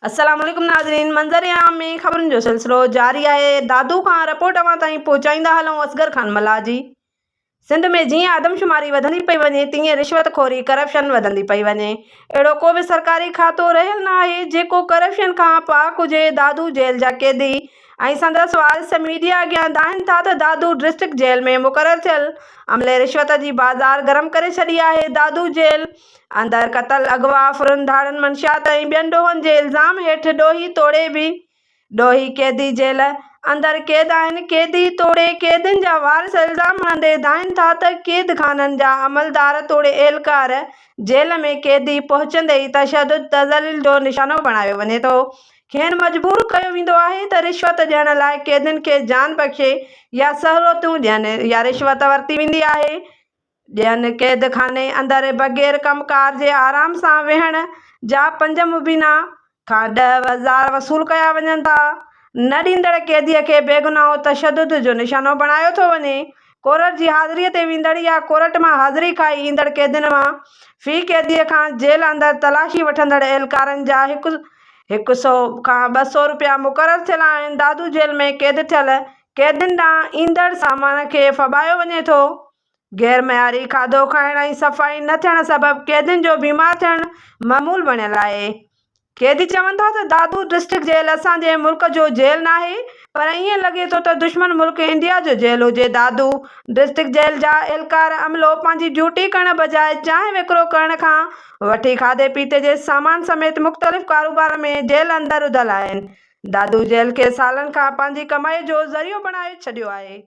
अस्सलाम वालेकुम नाज़रीन। मंज़र-ए-आम में ख़बरुनि जो सिलसिलो जारी आहे। दादू खां रिपोर्ट अवां ताईं पहुचाईंदा हलूं असगर ख़ान मल्हाजी। सिंध में जीअं आदमशुमारी वधंदी पई वञे तीअं रिश्वतखोरी करप्शन वधंदी पई वञे। अहिड़ो को बि सरकारी खातो रहियल न आहे जेको करप्शन खां पाक हुजे। दादू जेल जा कैदी ऐं संदसि वारिस मीडिया अॻियां दाहिनि था त दादू डिस्ट्रिक्ट जेल में मुक़ररु थियल अमले रिश्वत जी बाज़ार गरम करे छॾी आहे। दादू जेल अंदरि क़तल, अगवा, फुरंधाड़नि, मंशियात ऐं ॿियनि ॾोहनि जे इल्ज़ाम हेठि ॾोही तोड़े बि ॾोही कैदी जेल अंदरि क़ैद आहिनि। कैदी तोड़े कैदियुनि जा वारिस इल्ज़ाम हणंदे दाहिनि था त क़ैद ख़ाननि जा अमलदार तोड़े एहलकार जेल में कैदी पहुचंदे ई तशदुद तज़लील जो निशानो बणायो वञे थो। खेनि मजबूर कयो वेंदो आहे त रिश्वत ॾियण लाइ कैदियुनि खे जान बख़्शे या सहूलियतूं ॾियनि या रिश्वत वरिती वेंदी आहे। ॾियनि क़ैद खाने अंदरि बग़ैर कमकार जे आराम सां वेहण जा 5 मुबीना खां 10,000 वसूल कया वञनि था। न ॾींदड़ कैदीअ खे बेगुनाह तशदुद जो निशानो बणायो थो वञे। कोर्ट जी हाज़िरीअ ते वेंदड़ या कोर्ट मां हाज़िरी खाई ईंदड़ कैदियुनि मां फ़ी कैदीअ खां जेल अंदरि तलाशी वठंदड़ एहलकारनि जा 100 खां 200 रुपया मुक़ररु थियल आहिनि। दादू जेल में क़ैद थियल कैदियुनि ॾांहुं ईंदड़ सामान खे फॿायो वञे थो। गैर मयारी खाधो खाइण ऐं सफ़ाई न थियण सबबि कैदियुनि जो बीमार थियणु मामूल बणियल आहे। कैदी चवनि था त दादू डिस्ट्रिक्ट जेल असांजे मुल्क जो जेल नाहे, पर ईअं लॻे थो त दुश्मन मुल्क इंडिया जो जेल हुजे। दादू डिस्ट्रिक्ट जेल जा एहलकार अमलो पंहिंजी ड्यूटी करण बजाए चांहि विकिरो करण खां वठी खाधे पीते जे सामान समेत मुख़्तलिफ़ कारोबार में जेल अंदरि रुधल आहिनि। दादू जेल खे सालनि खां पंहिंजी कमाईअ जो ज़रियो बणाए छॾियो आहे।